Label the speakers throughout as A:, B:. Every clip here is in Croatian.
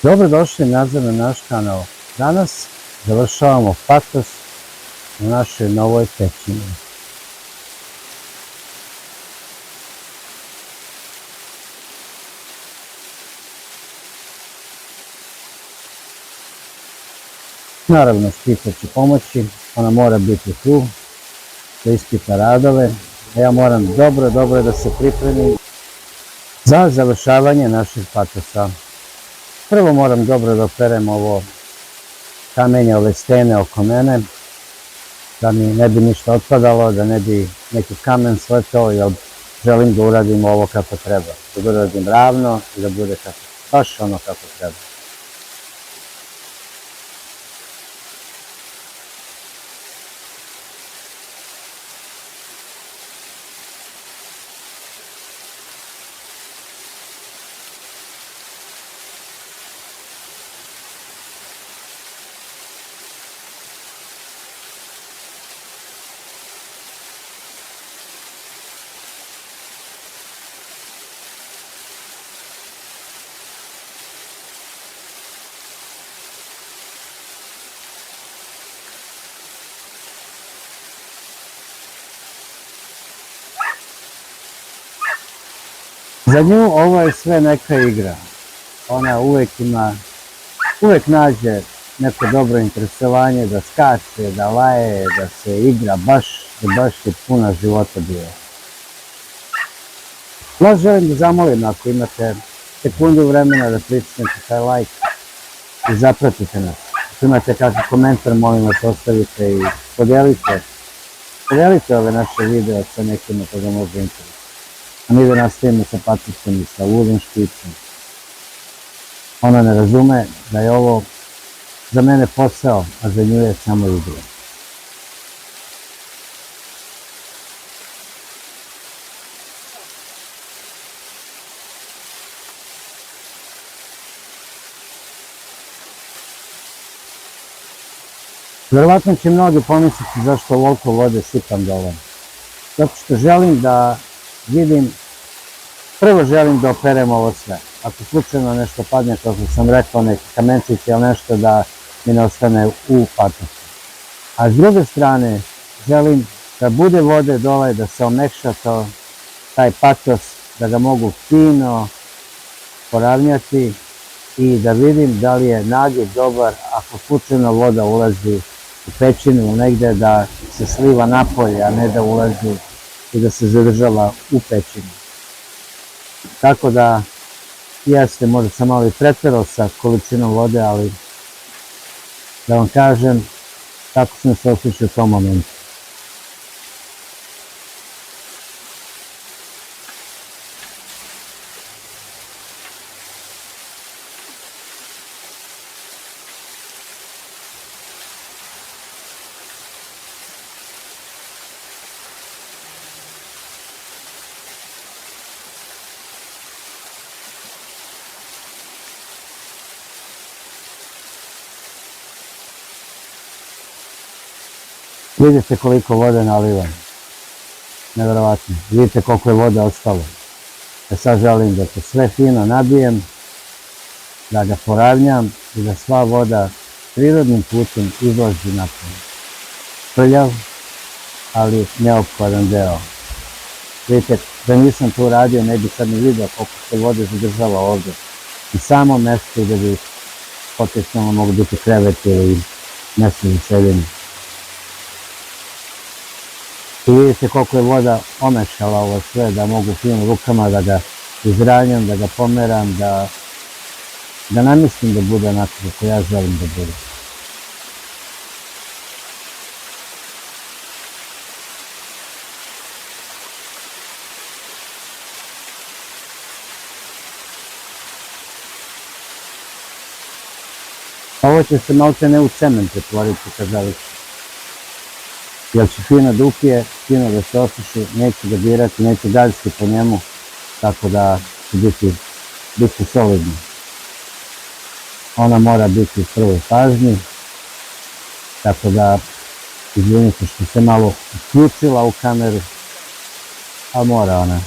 A: Dobrodošli nazad na naš kanal. Danas završavamo patos na našoj novoj pećini. Naravno, Štica će pomoći, ona mora biti tu da ispita radove, a ja moram dobro da se pripremim za završavanje našeg patosa. Prvo moram dobro da operem ovo kamenje, ove stene oko mene, da mi ne bi ništa otpadalo, da ne bi neki kamen sletao, jer želim da uradim ovo kako treba. Da uradim ravno i da bude baš ono kako treba. Za nju ovo je sve neka igra. Ona uvek nađe neko dobro interesovanje, da skače, da laje, da se igra, baš je puna života bila. Vas želim da zamolim, ako imate sekundu vremena, da pritisnete taj like i zapratite nas. Ako imate kakav komentar, molim vas ostavite i podijelite ove naše videe sa nekima koga možda interesuje. A mi da nastavimo sa patosom i sa ludom Šticom. Ona ne razume da je ovo za mene posao, a za nju je samo igra. Verovatno će mnogi pomisliti zašto ovoliko vode sipam dole. Zato što želim da vidim, prvo želim da operem ovo sve. Ako slučajno nešto padne, kao što sam rekao, neki kamenčić ili nešto da mi ne ostane u patosu. A s druge strane, želim da bude vode dole, da se omekša taj patos, da ga mogu fino poravnjati i da vidim da li je nagib dobar ako slučajno voda ulazi u pećinu negde, da se sliva napolje, a ne da ulazi i da se zadržava u pećini. Tako da, jeste, možda sam malo i preterao sa količinom vode, ali da vam kažem kako sam se osjećao u tom momentu. Vidite koliko vode nalivam. Neverovatno. Vidite koliko je vode ostalo. Sad želim da to sve fino nabijem, da ga poravnjam i da sva voda prirodnim putem izlazi napolje. Prljav, ali neophodan deo. Vidite, da nisam to uradio, ne bi sad ni vidio koliko se vode zadržava ovde. I samo mesto gde bi potencijalno mogu biti krevet ili mesto za sedenje. I vidite koliko je voda omešala ovo sve, da mogu fino rukama da ga izranjam, da ga pomeram, da namestim da bude onako kako ja želim da bude. Ovo će se maltene u cement pretvoriti kad završi. Jer će fino da upije, fino da se osuši, neće ga dirati, neće gaziti po njemu, tako da će biti solidno. Ona mora biti u prvoj pažnji, tako da, izvinite što se malo uključila u kameru, ali mora ona.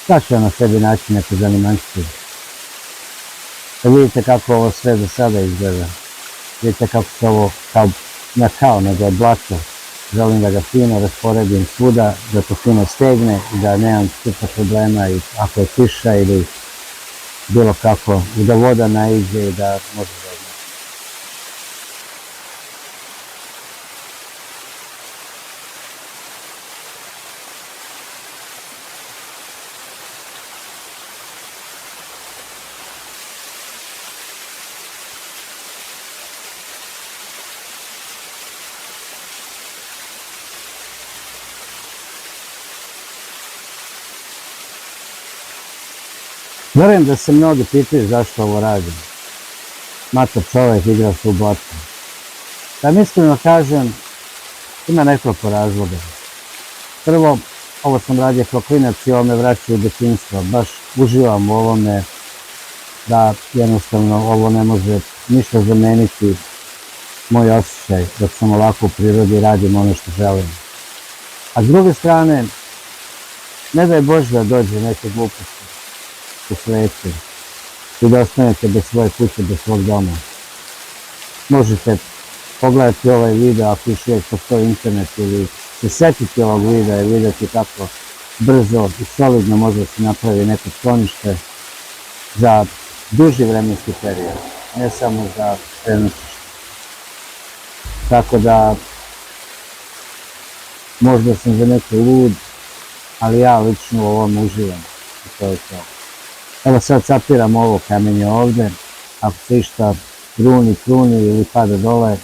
A: Sad će ona sebi naći neku zanimanjstvu. Da vidite kako ovo sve do sada izgleda. Vidite kako se ovo kao nego je blato. Želim da ga fino rasporedim svuda, da to fino stegne i da nemam super problema i ako je kiša ili bilo kako, i da voda naiđe i da može da odmah. Vjerujem da se mnogi pitaju zašto ovo radim. Mator čovjek igra se u blatu. Da vam iskreno kažem, ima nekoliko razloga. Prvo, ovo sam radio kao klinac i ovo me vraća u djetinjstvo. Baš uživam u ovome, da jednostavno ovo ne može ništa zameniti moj osjećaj dok sam ovako u prirodi i radim ono što želim. A s druge strane, ne daj Bože da dođe neke gluposti u svijetu i da ostanete bez svoje kuće, bez svog doma. Možete pogledati ovaj video ako još uvijek postoji internet ili se sjetiti ovog videa i vidjeti kako brzo i solidno može se napravi neko sklonište za duži vremenski period, ne samo za prenoćište. Tako da, možda sam za neko lud, ali ja lično u ovom uživam. I to je to. Evo sad sapiram ovo kamenje ovdje, ako se išta kruni ili pada dole,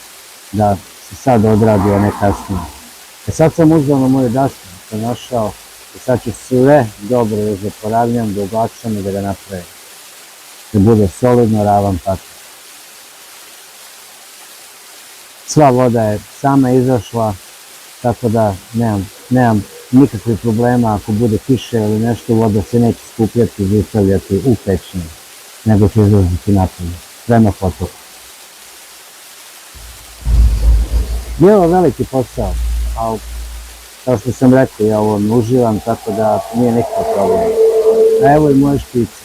A: da se sad odradi, a ne kasnije. Sad sam uzeo na moju dasku, sam našao i sad ću sve dobro da zaporavljam, da uglačam i da ga napravim. Da bude solidno ravan patak. Sva voda je sama izašla, tako da nemam nikakvih problema ako bude kiše ili nešto, voda se neće skupljati i zaustavljati u pećini, nego će izlaziti napolje, prema potoku. Bilo je veliki posao, ali kao što sam rekao, ja ovo ne uživam, tako da nije nikakav problem. A evo i moje špice.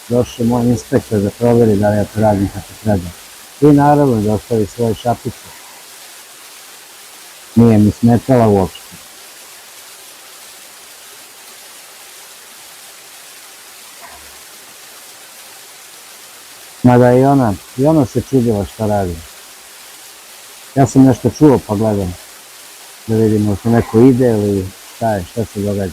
A: Došao moj inspektor da provjeri da li ja to radim kako treba. I naravno da ostavi svoje šapice. Nije mi smetala uopšte. Mada i ona se čudila šta radim. Ja sam nešto čuo pa gledam. Da vidimo što neko ide ili šta se događa.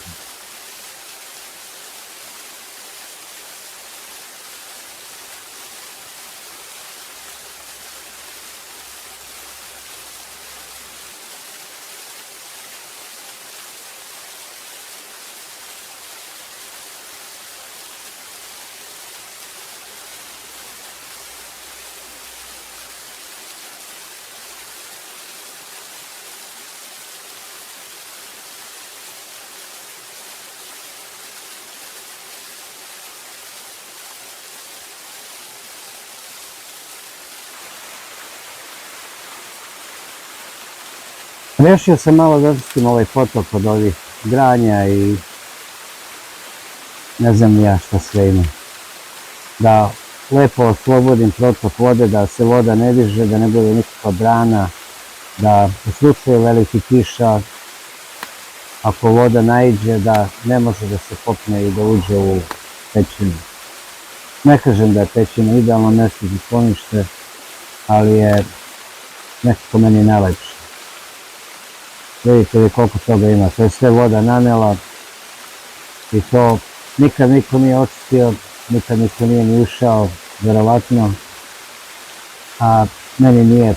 A: Rešio sam malo da očistim ovaj potok od ovih granja i ne znam ja šta sve ima. Da lepo oslobodim protok vode, da se voda ne diže, da ne bude nikakva brana, da u slučaju velikih kiša, ako voda naiđe, da ne može da se popne i da uđe u pećinu. Ne kažem da je pećina idealno mjesto za sklonište, ali je nekako meni najlepše. Vidite li koliko toga ima, to je sve voda nanela i to nikad niko nije očistio, nikad niko nije ni ušao, vjerovatno, a meni nije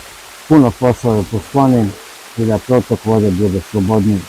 A: puno posla da to sklonim i da protok vode bude slobodniji.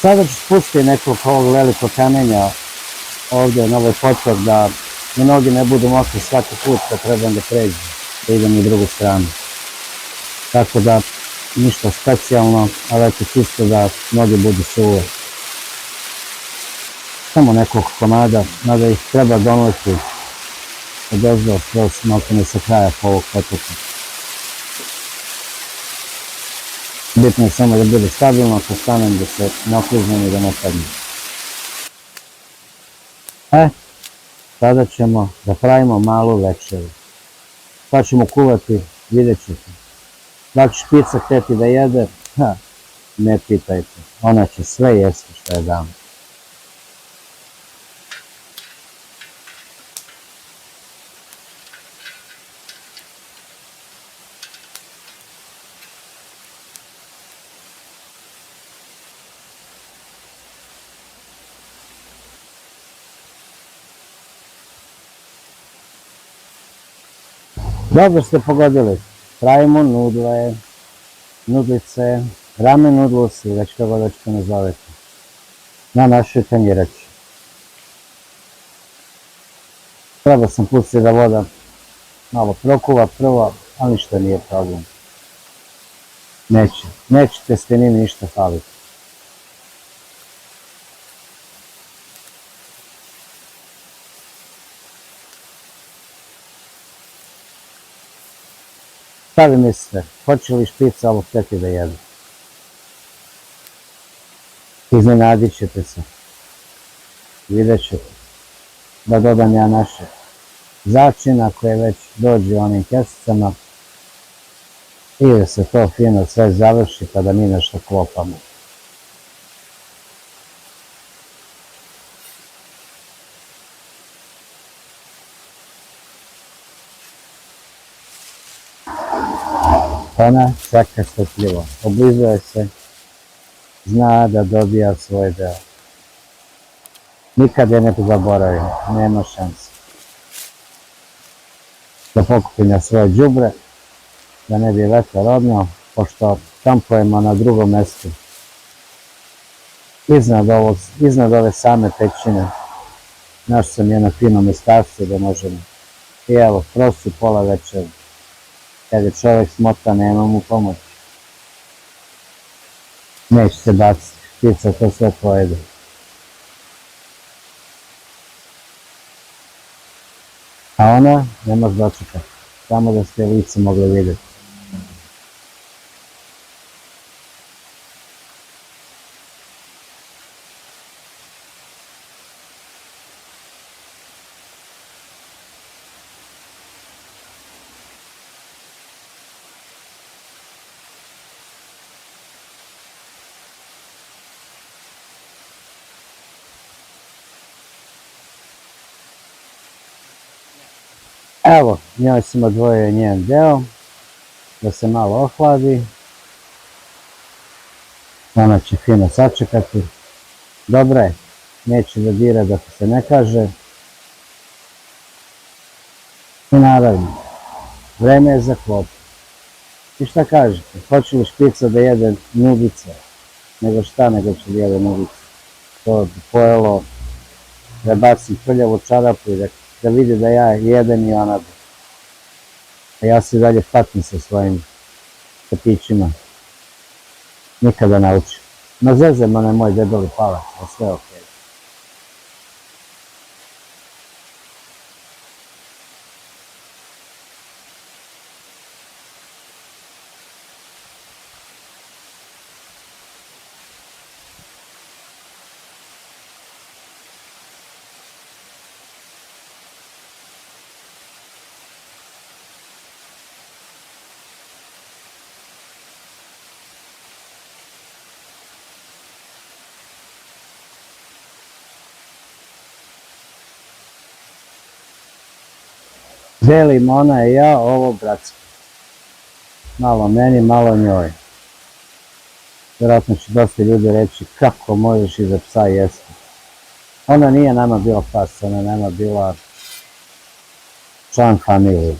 A: Sada ću spustiti nekoliko ovog velikog kamenja ovdje na ovaj potok da mi noge ne budu mokre svaki put kad trebam da pređem, da idem u drugu stranu. Tako da ništa specijalno, ali eto čisto da noge budu suve. Samo nekoliko komada, mada ih treba donijeti odozdo skroz maltene sa kraja po ovog potoka. Bitno je samo da bude stabilno, ako stanem da se ne okliznem i da ne padnem. Sada ćemo da pravimo malu večeru. Pa ćemo kuvati, vidjet ćete. Da li će špica hteti da jede? Ne pitajte. Ona će sve jesti što je dam. Dobro ste pogodili. Pravimo nudle, nudlice, ramen nudlusi, već kako da ćete nazovete, na našoj tanjirači. Treba sam pustiti da voda malo prokuva prvo, ali ništa nije problem. Neće testenini ništa faliti. Šta vi mislite, hoće li špica ovo htjeti da jede? Iznenadit ćete se. Vidjet ćete. Da dodam ja naše začina koje već dođe u onim kesicama i da se to fino sve završi kada mi nešto klopamo. Ona čeka strpljivo, oblizuje se, zna da dobija svoj deo. Nikad je ne zaboravim, nema šanse. Da pokupim na svoje đubre, da ne bi vetar odneo, pošto kampujemo na drugom mjestu. Iznad ove same pećine, našao sam jedno fino mjestarstvo da možemo. I evo, prosti pola večera. Kad je čovjek smotan, nema mu pomoći. Neće se baciti, ptica to sve pojede. A ona ne može dočekati, samo da ste lice mogli vidjeti. Evo, njoj sam odvojio njen deo, da se malo ohladi. Ona će fino sačekati. Dobro je, neće da dira da se ne kaže. I naravno, vreme je za klop. I šta kažete, hoće li špica da jede nudice? Nego šta nego će da jede nudice? To bi pojelo da bacim prljavu čarapu i da vidi da ja jedem i ona bi. A ja se dalje fatim sa svojim kapićima. Nikada naučim. Ma zezem onaj moj debeli palac, a sve okej. Delim ona i ja ovo bratsko. Malo meni, malo njoj. Vjerojatno će dosta ljudi reći kako možeš i za psa jesti. Ona nije nama bila pas, ona je nama bila član familije,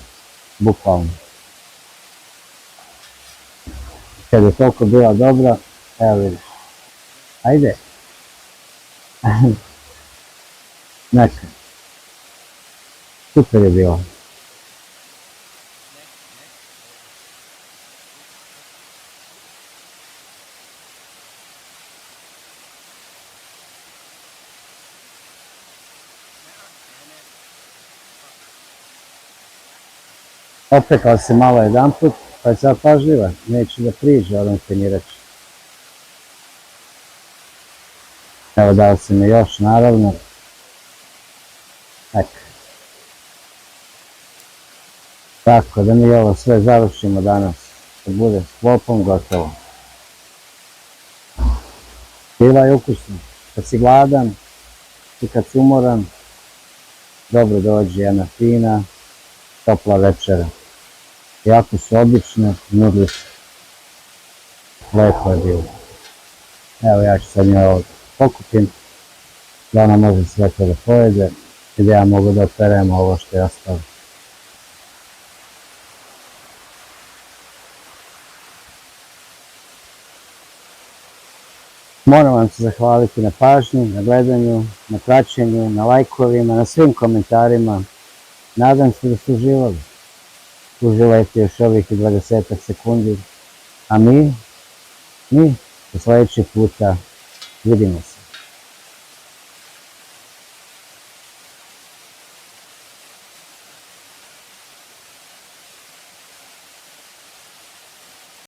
A: bukvalno. Kad je toliko bila dobra, evo vidiš. Ajde, Neka. Super je bilo. Opekla se malo jedan put, pa je sad pažljiva, neće da priđe ovom penjiraču. Evo dao se mi još, naravno. Tako da mi ovo sve završimo danas, da bude s klopom gotovo. Bila je ukusno, kad si gladan i kad si umoran, dobro dođe jedna fina, topla večera. Jako su odlične, nudli su. Lepo je bilo. Evo ja ću sad nje ovo pokupim, da ona može sve to da pojede i da ja mogu da operem ovo što je ostalo. Moram vam se zahvaliti na pažnji, na gledanju, na praćenju, na lajkovima, na svim komentarima. Nadam se da ste uživali. Uživajte još ovih 20 sekundi. A mi do sljedećeg puta vidimo se.